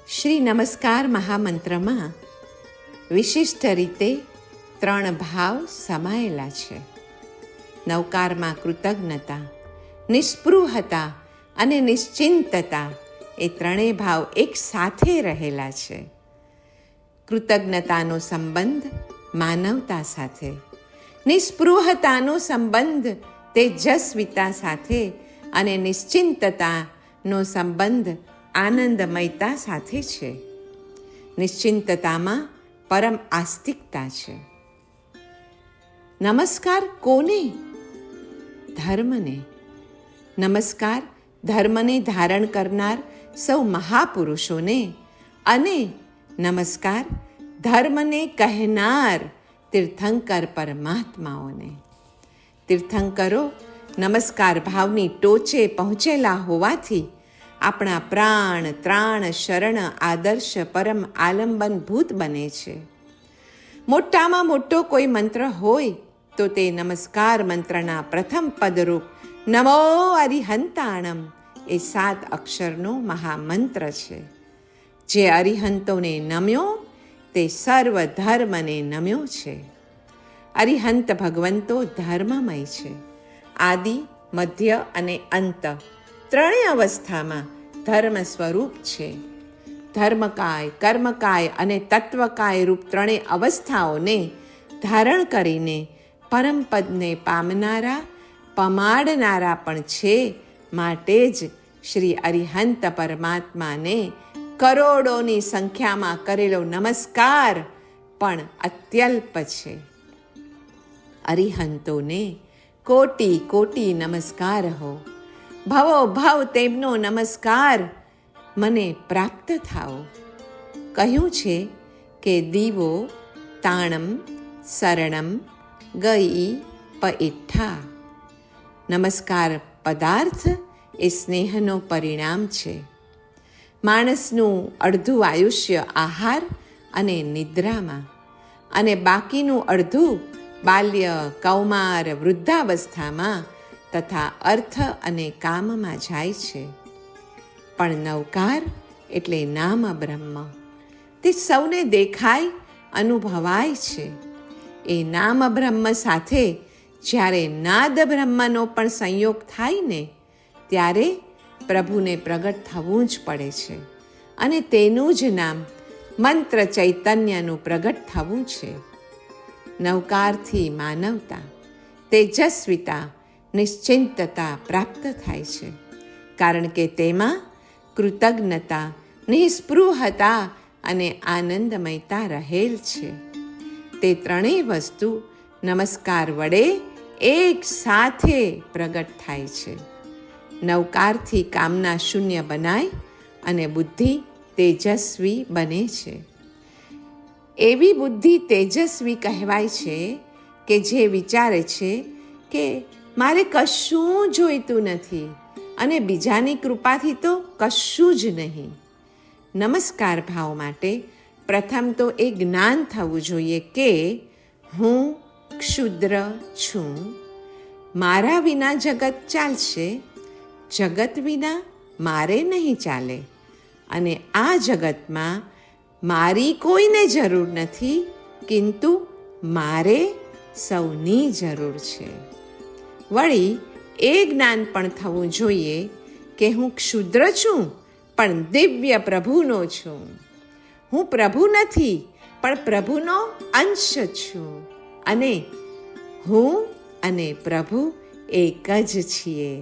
શ્રી નમસ્કાર મહામંત્રમાં વિશિષ્ટ રીતે 3 ભાવ સમાયેલા છે. નવકારમાં કૃતજ્ઞતા, નિસ્પૃહતા અને નિશ્ચિંતતા એ 3 ભાવ એક સાથે રહેલા છે. કૃતજ્ઞતાનો સંબંધ માનવતા સાથે, નિસ્પૃહતાનો સંબંધ તેજસ્વીતા સાથે અને નિશ્ચિંતતાનો સંબંધ આનંદમયતા સાથે છે. નિશ્ચિંતતામાં પરમ આસ્તિકતા છે. નમસ્કાર કોને? ધર્મને. નમસ્કાર ધર્મને ધારણ કરનાર સૌ મહાપુરુષોને અને નમસ્કાર ધર્મને કહેનાર તીર્થંકર પરમાત્માઓને. તીર્થંકરો નમસ્કાર ભાવની ટોચે પહોંચેલા હોવાથી આપણા પ્રાણ, ત્રાણ, શરણ, આદર્શ, પરમ આલંબનભૂત બને છે. મોટામાં મોટો કોઈ મંત્ર હોય તો તે નમસ્કાર મંત્રના પ્રથમ પદરૂપ નમો અરિહંતાણમ એ 7 અક્ષરનો મહામંત્ર છે. જે અરિહંતોને નમ્યો તે સર્વ ધર્મને નમ્યો છે. અરિહંત ભગવંતો ધર્મમય છે. આદિ, મધ્ય અને અંત 3 અવસ્થામાં ધર્મ સ્વરૂપ છે. ધર્મકાય, કર્મકાય અને તત્વકાય રૂપ 3 અવસ્થાઓને ધારણ કરીને પરમપદને પામનારા, પમાડનારા પણ છે. માટે જ શ્રી અરિહંત પરમાત્માને કરોડોની સંખ્યામાં કરેલો નમસ્કાર પણ અત્યલ્પ છે. અરિહંતોને કોટી કોટી નમસ્કાર હો. ભવો ભવ તેમનો નમસ્કાર મને પ્રાપ્ત થાઓ. કહ્યું છે કે દીવો તાણમ શરણમ ગઈ પઇઠ્ઠા. નમસ્કાર પદાર્થ એ સ્નેહનો પરિણામ છે. માણસનું અડધું આયુષ્ય આહાર અને નિદ્રામાં અને બાકીનું અડધું બાલ્ય, કૌમાર, વૃદ્ધાવસ્થામાં તથા અર્થ અને કામમાં જાય છે. પણ નવકાર એટલે નામ બ્રહ્મ. તે સૌને દેખાય, અનુભવાય છે. એ નામ બ્રહ્મ સાથે જ્યારે નાદ બ્રહ્મનો પણ સંયોગ થાય ને ત્યારે પ્રભુને પ્રગટ થવું જ પડે છે. અને તેનું જ નામ મંત્ર ચૈતન્યનું પ્રગટ થવું છે. નવકારથી માનવતા, તેજસ્વીતા, નિશ્ચિંતતા પ્રાપ્ત થાય છે. કારણ કે તેમાં કૃતજ્ઞતા, નિસ્પૃહતા અને આનંદમયતા રહેલ છે. તે 3 વસ્તુ નમસ્કાર વડે એક સાથે પ્રગટ થાય છે. નવકારથી કામના શૂન્ય બનાય અને બુદ્ધિ તેજસ્વી બને છે. એવી બુદ્ધિ તેજસ્વી કહેવાય છે કે જે વિચારે છે કે મારે કશું જોઈતું નથી અને બીજાની કૃપાથી તો કશું જ નહીં. નમસ્કાર ભાવ માટે પ્રથમ તો એ જ્ઞાન થવું જોઈએ કે હું ક્ષુદ્ર છું. મારા વિના જગત ચાલશે, જગત વિના મારે નહીં ચાલે. અને આ જગતમાં મારી કોઈને જરૂર નથી, કિંતુ મારે સૌની જરૂર છે. વળી એ જ્ઞાન પણ થવું જોઈએ કે હું ક્ષુદ્ર છું પણ દિવ્ય પ્રભુનો છું. હું પ્રભુ નથી પણ પ્રભુનો અંશ છું. અને હું અને પ્રભુ એક જ છીએ.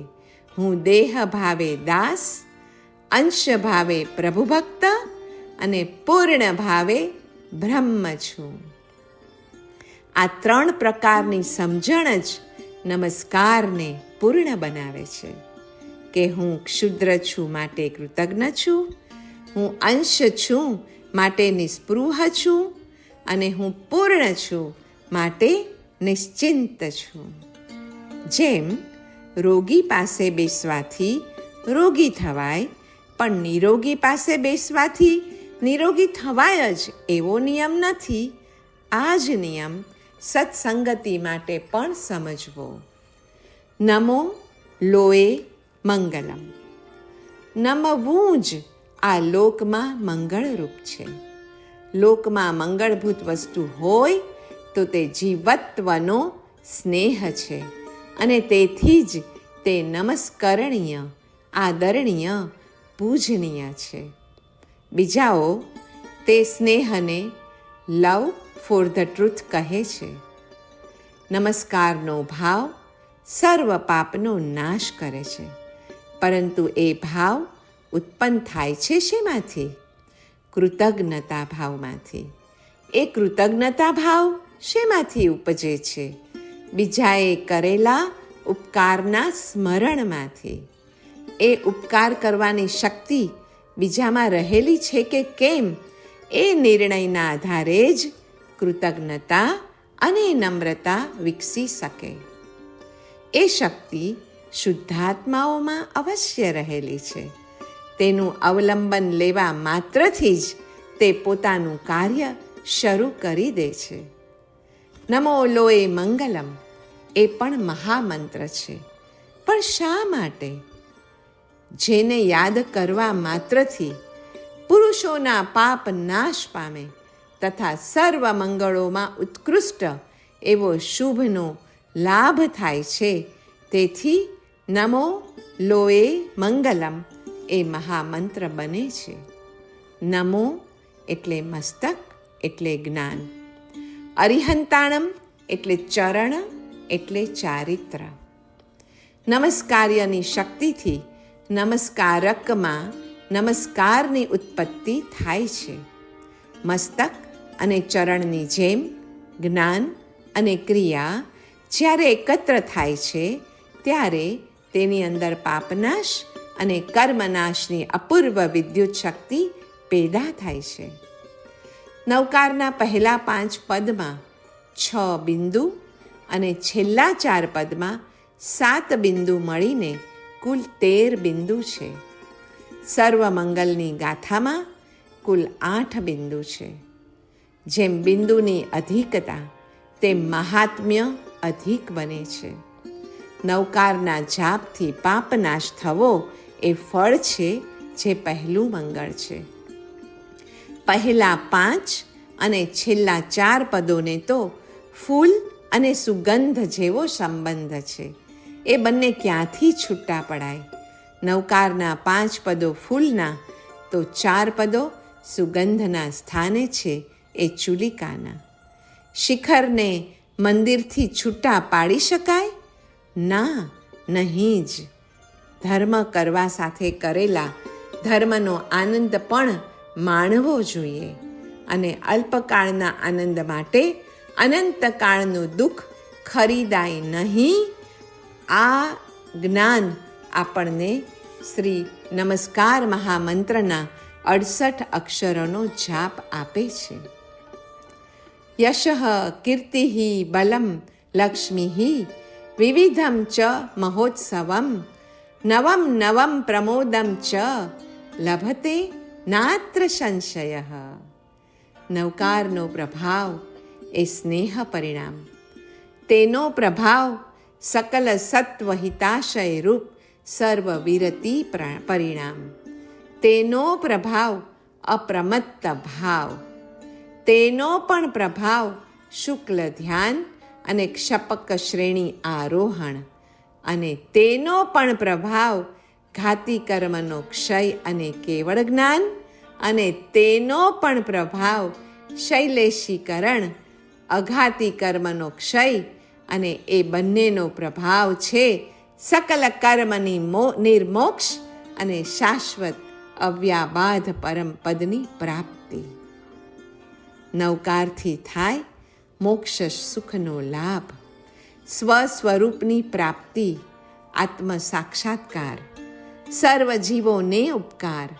હું દેહ ભાવે દાસ, અંશ ભાવે પ્રભુ ભક્ત અને પૂર્ણ ભાવે બ્રહ્મ છું. આ 3 પ્રકારની સમજણ જ નમસ્કારને પૂર્ણ બનાવે છે. કે હું ક્ષુદ્ર છું માટે કૃતજ્ઞ છું, હું અંશ છું માટે નિસ્પૃહ છું અને હું પૂર્ણ છું માટે નિશ્ચિંત છું. જેમ રોગી પાસે બેસવાથી રોગી થવાય, પણ નિરોગી પાસે બેસવાથી નિરોગી થવાય જ એવો નિયમ નથી. આ જ નિયમ સત્સંગતિ માટે પણ સમજવો. નમો લોએ મંગલમ. નમવું જ આ લોકમાં મંગળરૂપ છે. લોકમાં મંગળભૂત વસ્તુ હોય તો તે જીવત્વનો સ્નેહ છે અને તેથી જ તે નમસ્કરણીય, આદરણીય, પૂજનીય છે. બીજાઓ તે સ્નેહને લવ ફોર ધ ટ્રુથ કહે છે. નમસ્કારનો ભાવ સર્વ પાપનો નાશ કરે છે, પરંતુ એ ભાવ ઉત્પન્ન થાય છે શેમાંથી? કૃતજ્ઞતા ભાવમાંથી. એ કૃતજ્ઞતા ભાવ શેમાંથી ઉપજે છે? બીજાએ કરેલા ઉપકારના સ્મરણમાંથી. એ ઉપકાર કરવાની શક્તિ બીજામાં રહેલી છે કે કેમ, એ નિર્ણયના આધારે જ કૃતજ્ઞતા અને નમ્રતા વિકસી શકે. એ શક્તિ શુદ્ધાત્માઓમાં અવશ્ય રહેલી છે. તેનું અવલંબન લેવા માત્રથી જ તે પોતાનું કાર્ય શરૂ કરી દે છે. નમો લોએ મંગલમ એ પણ મહામંત્ર છે. પણ શા માટે? જેને યાદ કરવા માત્રથી પુરુષોના પાપ નાશ પામે તથા સર્વ મંગળોમાં ઉત્કૃષ્ટ એવો શુભનો લાભ થાય છે. તેથી નમો લોએ મંગલમ એ મહામંત્ર બને છે. નમો એટલે મસ્તક એટલે જ્ઞાન, અરિહંતાણમ એટલે ચરણ એટલે ચારિત્ર. નમસ્કાર્યની શક્તિથી નમસ્કારકમાં નમસ્કારની ઉત્પત્તિ થાય છે. મસ્તક અને ચરણની જેમ જ્ઞાન અને ક્રિયા જ્યારે એકત્ર થાય છે ત્યારે તેની અંદર પાપનાશ અને કર્મનાશની અપૂર્વ વિદ્યુત શક્તિ પેદા થાય છે. નવકારના પહેલા 5 પદમાં 6 બિંદુ અને છેલ્લા 4 પદમાં 7 બિંદુ મળીને કુલ 13 બિંદુ છે. સર્વમંગલની ગાથામાં કુલ 8 બિંદુ છે. જેમ બિંદુની અધિકતા તેમ મહાત્મ્ય અધિક બને છે. નવકારના જાપથી પાપનાશ થવો એ ફળ છે જે પહેલું મંગળ છે. પહેલા 5 અને છેલ્લા 4 પદોને તો ફૂલ અને સુગંધ જેવો સંબંધ છે. એ બંને ક્યાંથી છૂટા પડાય? નવકારના 5 પદો ફૂલના તો 4 પદો સુગંધના સ્થાને છે, એ ચુલિકાના. શિખરને મંદિરથી છૂટા પાડી શકાય? ના, નહીં જ. ધર્મ કરવા સાથે કરેલા ધર્મનો આનંદ પણ માણવો જોઈએ અને અલ્પકાળના આનંદ માટે અનંતકાળનું દુઃખ ખરીદાય નહીં. આ જ્ઞાન આપણને શ્રી નમસ્કાર મહામંત્રના 68 અક્ષરોનો જાપ આપે છે. યશઃ કીર્તિ બલમ લક્ષ્મી વિવિધમ ચ મહોત્સવમ નવમ નવમ પ્રમોદમ ચ લભતે નાત્ર સંશય. નવકારનો પ્રભાવ એ સ્નેહ પરિણામ. તેનો પ્રભાવ સકલ સત્વ હિતાશય રૂપ સર્વ વિરતિ પરિણામ. તેનો પ્રભાવ અપ્રમત્ત ભાવ. તેનો પણ પ્રભાવ શુક્લ ધ્યાન અને ક્ષપક શ્રેણી આરોહણ. અને તેનો પણ પ્રભાવ ઘાતી કર્મનો ક્ષય અને કેવળ જ્ઞાન. અને તેનો પણ પ્રભાવ શૈલેષીકરણ, અઘાતી કર્મનો ક્ષય. અને એ બંનેનો પ્રભાવ છે સકલ કર્મની નિર્મોક્ષ અને શાશ્વત અવ્યાબાધ પરમ પદની પ્રાપ્તિ. નવકારથી થાય મોક્ષ સુખનો લાભ, સ્વસ્વરૂપની પ્રાપ્તિ, આત્મ સાક્ષાત્કાર, સર્વ જીવોને ઉપકાર,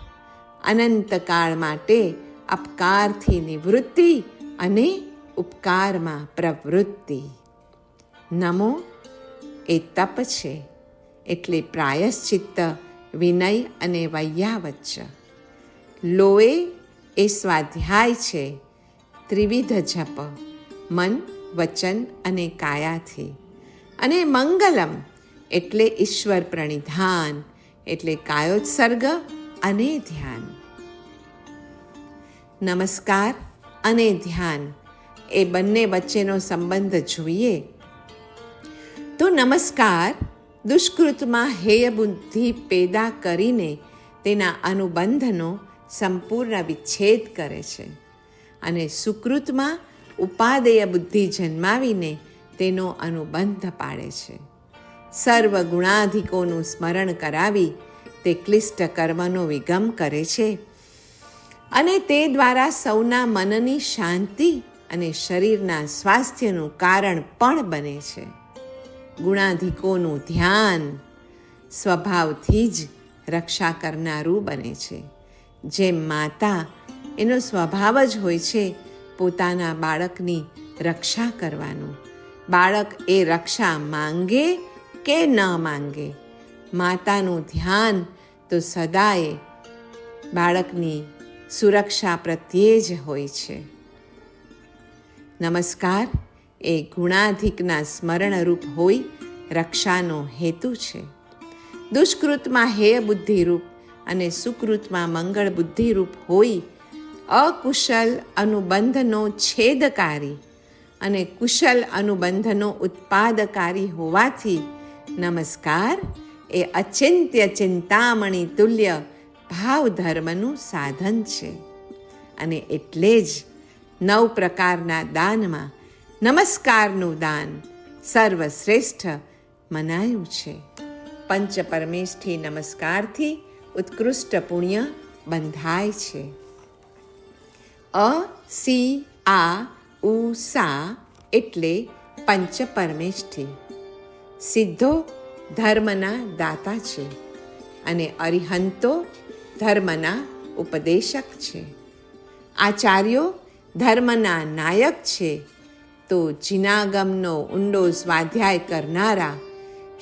અનંતકાળ માટે અપકારથી નિવૃત્તિ અને ઉપકારમાં પ્રવૃત્તિ. નમો એ તપ છે, એટલે પ્રાયશ્ચિત્ત, વિનય અને વૈયાવચ્ચ. લોએ એ સ્વાધ્યાય છે, ત્રિવિધ જપ, મન, વચન અને કાયાથી. અને મંગલમ એટલે ઈશ્વર પ્રણિધાન, એટલે કાયોત્સર્ગ અને ધ્યાન. નમસ્કાર અને ધ્યાન એ બંને વચ્ચેનો સંબંધ જોઈએ તો નમસ્કાર દુષ્કૃતમાં હેય બુદ્ધિ પેદા કરીને તેના અનુબંધનો સંપૂર્ણ વિચ્છેદ કરે છે અને સુકૃતમાં ઉપાદેય બુદ્ધિ જન્માવીને તેનો અનુબંધ પાડે છે. સર્વ ગુણાધિકોનું સ્મરણ કરાવી તે ક્લિષ્ટ કર્મનો વિગમ કરે છે અને તે દ્વારા સૌના મનની શાંતિ અને શરીરના સ્વાસ્થ્યનું કારણ પણ બને છે. ગુણાધિકોનું ધ્યાન સ્વભાવથી જ રક્ષા કરનારું બને છે. જેમ માતા એનો સ્વભાવ જ હોય છે પોતાના બાળકની રક્ષા કરવાનું. બાળક એ રક્ષા માંગે કે ન માંગે, માતાનું ધ્યાન તો સદાય બાળકની સુરક્ષા પ્રત્યે જ હોય છે. નમસ્કાર એ ગુણાધિકના સ્મરણરૂપ હોય રક્ષાનો હેતુ છે. દુષ્કૃતમાં હેય બુદ્ધિરૂપ અને સુકૃતમાં મંગળ બુદ્ધિરૂપ હોય અકુશલ અનુબંધનો છેદકારી અને કુશલ અનુબંધનો ઉત્પાદકારી હોવાથી નમસ્કાર એ અચિંત્ય ચિંતામણી તુલ્ય ભાવ ધર્મનું સાધન છે. અને એટલે જ 9 પ્રકારના દાનમાં નમસ્કારનું દાન સર્વશ્રેષ્ઠ મનાયું છે. પંચ પરમેષ્ઠી નમસ્કારથી ઉત્કૃષ્ટ પુણ્ય બંધાય છે. અ સી આ ઉ સા એટલે પંચ પરમેષ્ઠી. સિદ્ધો ધર્મના દાતા છે અને અરિહંતો ધર્મના ઉપદેશક છે. આચાર્યો ધર્મના નાયક છે તો જીનાગમનો ઊંડો સ્વાધ્યાય કરનારા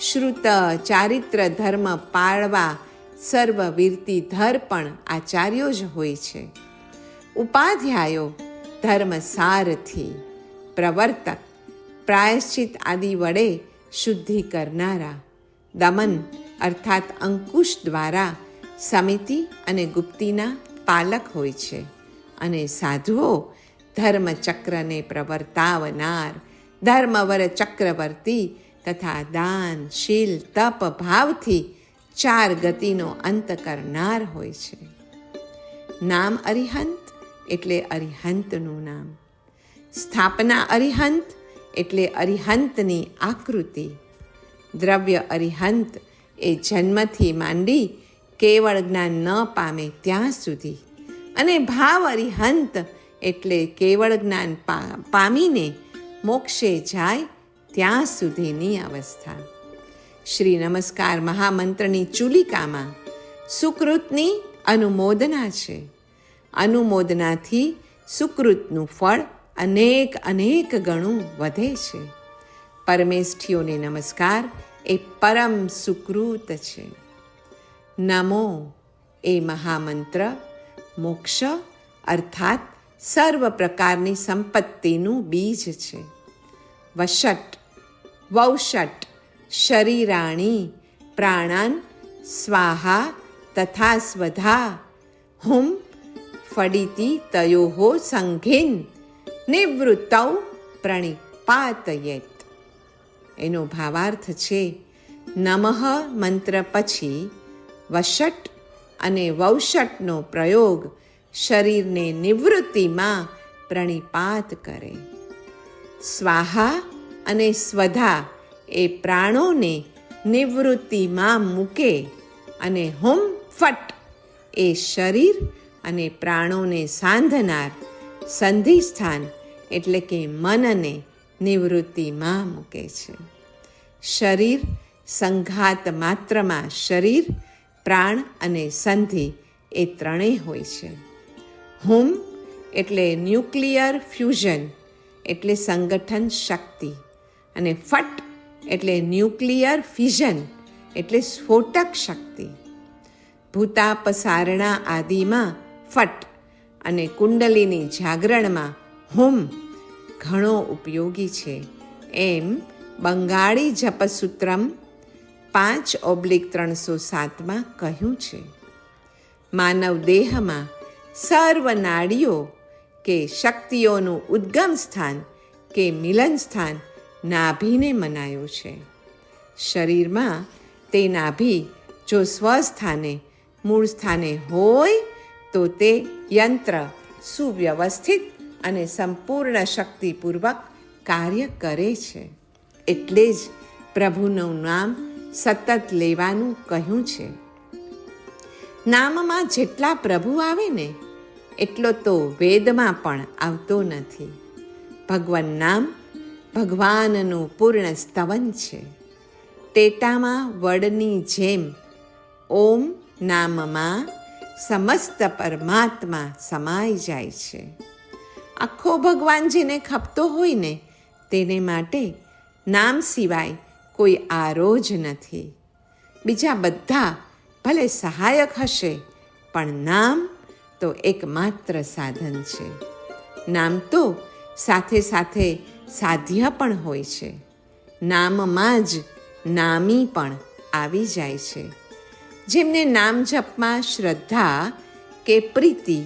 શ્રુત ચારિત્ર ધર્મ પાળવા સર્વવીરતીધર પણ આચાર્યો જ હોય છે. ઉપાધ્યાયો ધર્મ સારથી પ્રવર્તક પ્રાયશ્ચિત આદિ વડે શુદ્ધિ કરનારા દમન અર્થાત અંકુશ દ્વારા સમિતિ અને ગુપ્તિના પાલક હોય છે. અને સાધુઓ ધર્મચક્રને પ્રવર્તાવનાર ધર્મવર ચક્રવર્તી તથા દાન શીલ તપ ભાવથી 4 ગતિનો અંત કરનાર હોય છે. નામ અરિહંત એટલે અરિહંતનું નામ. સ્થાપના અરિહંત એટલે અરિહંતની આકૃતિ. દ્રવ્ય અરિહંત એ જન્મથી માંડી કેવળ જ્ઞાન ન પામે ત્યાં સુધી, અને ભાવ અરિહંત એટલે કેવળ જ્ઞાન પામીને મોક્ષે જાય ત્યાં સુધીની અવસ્થા. શ્રી નમસ્કાર મહામંત્રની ચૂલિકામાં સુકૃતની અનુમોદના છે. અનુમોદનાથી સુકૃતનું ફળ અનેક ગણું વધે છે. પરમેષ્ઠીઓને નમસ્કાર એ પરમ સુકૃત છે. નમો એ મહામંત્ર મોક્ષ અર્થાત સર્વ પ્રકારની સંપત્તિનું બીજ છે. વષટ વૌષટ શરીરાણી પ્રાણાન સ્વાહા તથા સ્વધા હુમ ફડિતિ તયોહો સંઘેન નિવૃત્તૌ પ્રણિપાતયેત. એનો ભાવાર્થ છે નમઃ મંત્ર પછી વષટ અને વૌષટનો પ્રયોગ શરીરને નિવૃત્તિમાં પ્રણિપાત કરે. સ્વાહા અને સ્વધા એ પ્રાણોને નિવૃત્તિમાં મૂકે અને હુમ ફટ એ શરીર અને પ્રાણોને સાંધનાર સંધિસ્થાન એટલે કે મનને નિવૃત્તિમાં મૂકે છે. શરીર સંઘાત માત્રમાં શરીર પ્રાણ અને સંધિ એ ત્રણેય હોય છે. હુમ એટલે ન્યુક્લિયર ફ્યુઝન એટલે સંગઠન શક્તિ, અને ફટ એટલે ન્યુક્લિયર ફિઝન એટલે સ્ફોટક શક્તિ. ભૂતાપસારણા આદિમાં ફટ અને કુંડલીની જાગરણમાં હુમ ઘણો ઉપયોગી છે. એમ બંગાળી જપસૂત્રમ 5/307 કહ્યું છે. માનવ દેહમાં સર્વ નાડીઓ કે શક્તિઓનું ઉદ્ગમ સ્થાન કે મિલન સ્થાન નાભીને મનાયું છે. શરીરમાં તે નાભી જો સ્વસ્થાને મૂળ સ્થાને હોય તો તે યંત્ર સુવ્યવસ્થિત અને સંપૂર્ણ શક્તિપૂર્વક કાર્ય કરે છે. એટલે જ પ્રભુનું નામ સતત લેવાનું કહ્યું છે. નામમાં જેટલા પ્રભુ આવે ને એટલો તો વેદમાં પણ આવતો નથી. ભગવાન નામ ભગવાનનું પૂર્ણ સ્તવન છે. ટેટામાં વડની જેમ ઓમ નામમાં સમસ્ત પરમાત્મા સમાઈ જાય છે. આખો ભગવાન જેને ખપતો હોય ને તેને માટે નામ સિવાય કોઈ આરો જ નથી. બીજા બધા ભલે સહાયક હશે પણ નામ તો એકમાત્ર સાધન છે. નામ તો સાથે સાથે સાધ્ય પણ હોય છે. નામમાં જ નામી પણ આવી જાય છે. જેમને નામ જપમાં શ્રદ્ધા કે પ્રીતિ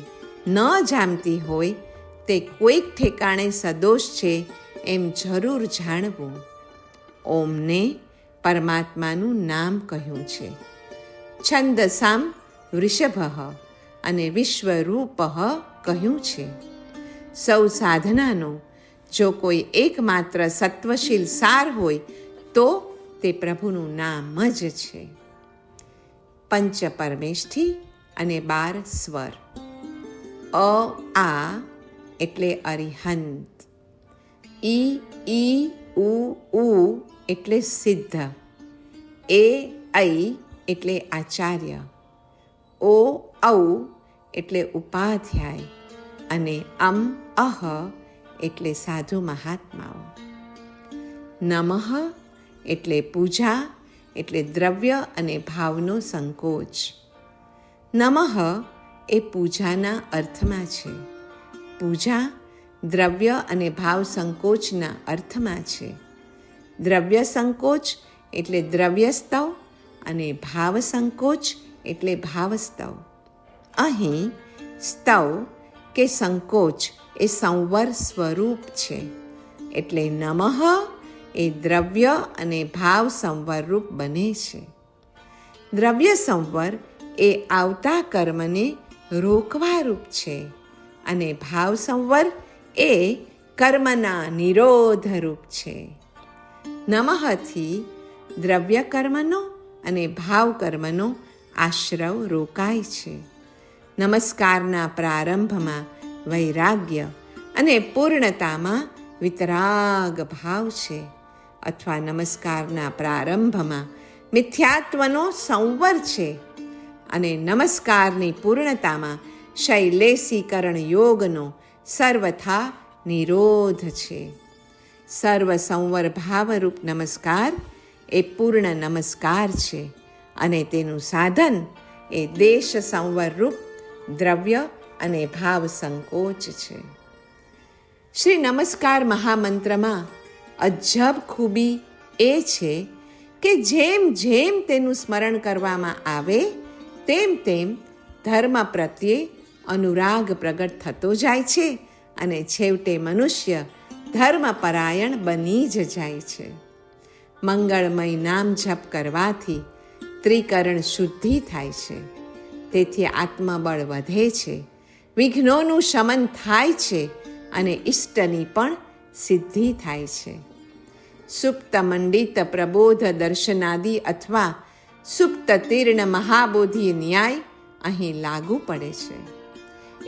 ન જામતી હોય તે કોઈક ઠેકાણે સદોષ છે એમ જરૂર જાણવું. ઓમને પરમાત્માનું નામ કહ્યું છે. છંદસામ વૃષભ અને વિશ્વરૂપ કહ્યું છે. સૌ સાધનાનો જો કોઈ એકમાત્ર સત્વશીલ સાર હોય તો તે પ્રભુનું નામ જ છે. પંચ પરમેષ્ઠી અને 12 સ્વર. આ એટલે અરિહંત, ઈ ઉ એટલે સિદ્ધ, ઐ એટલે આચાર્ય, ઔ એટલે ઉપાધ્યાય અને અહ એટલે સાધુ મહાત્માઓ. નમઃ એટલે પૂજા એટલે દ્રવ્ય અને ભાવનો સંકોચ. નમઃ એ પૂજાના અર્થમાં છે. પૂજા દ્રવ્ય અને ભાવ સંકોચના અર્થમાં છે. દ્રવ્ય સંકોચ એટલે દ્રવ્યસ્તવ અને ભાવ સંકોચ એટલે ભાવસ્તવ. અહીં સ્તવ કે સંકોચ એ સંવર સ્વરૂપ છે. એટલે નમઃ એ દ્રવ્ય અને ભાવ સંવર રૂપ બને છે. દ્રવ્ય સંવર એ આવતા કર્મને રોકવા રૂપ છે અને ભાવ સંવર એ કર્મના નિરોધ રૂપ છે. નમઃથી દ્રવ્ય કર્મનો અને ભાવ કર્મનો આશ્રવ રોકાય છે. નમસ્કારના પ્રારંભમાં વૈરાગ્ય અને પૂર્ણતામાં વિતરાગ ભાવ છે, અથવા નમસ્કારના પ્રારંભમાં મિથ્યાત્વનો સંવર છે અને નમસ્કારની પૂર્ણતામાં શૈલેષીકરણ યોગનો સર્વથા નિરોધ છે. સર્વ સંવર ભાવરૂપ નમસ્કાર એ પૂર્ણ નમસ્કાર છે અને તેનું સાધન એ દેશ સંવર રૂપ દ્રવ્ય અને ભાવ સંકોચ છે. શ્રી નમસ્કાર મહામંત્રમાં અજબ ખૂબી એ છે કે જેમ જેમ તેનું સ્મરણ કરવામાં આવે તેમ તેમ ધર્મ પ્રત્યે અનુરાગ પ્રગટ થતો જાય છે અને છેવટે મનુષ્ય ધર્મપરાયણ બની જ જાય છે. મંગળમય નામ જપ કરવાથી ત્રિકરણ શુદ્ધિ થાય છે. તેથી આત્મબળ વધે છે, વિઘ્નોનું શમન થાય છે અને ઇષ્ટની પણ સિદ્ધિ થાય છે. સુપ્ત મંડિત પ્રબોધ દર્શનાદિ અથવા સુપ્ત તીર્ણ મહાબોધિ ન્યાય અહીં લાગુ પડે છે.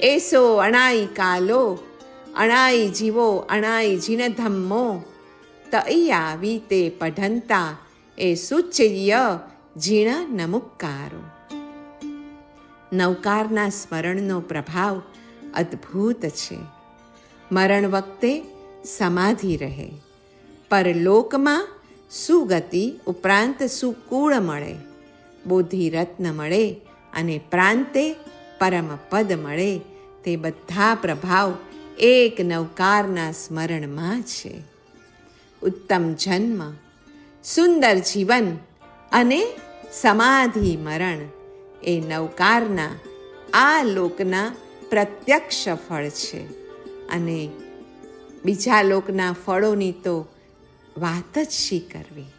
એસો અણાઈ કાલો અણાઈ જીવો અણાઈ જીન ધમ્મો તૈયાવી તે પઢંતા એ સુચય જીણ નમુક્કારો. નવકારના સ્મરણનો પ્રભાવ અદ્ભુત છે. મરણ વખતે સમાધિ રહે, પરલોકમાં સુગતિ ઉપરાંત સુકૂળ મળે, બોધિરત્ન મળે અને પ્રાંતે પરમ પદ મળે. તે બધા પ્રભાવ એક નવકારના સ્મરણમાં છે. ઉત્તમ જન્મ, સુંદર જીવન અને સમાધિ મરણ એ નવકારના આ લોકના પ્રત્યક્ષ ફળ છે અને બીજા લોકના ફળોની તો વાત જ શી કરવી.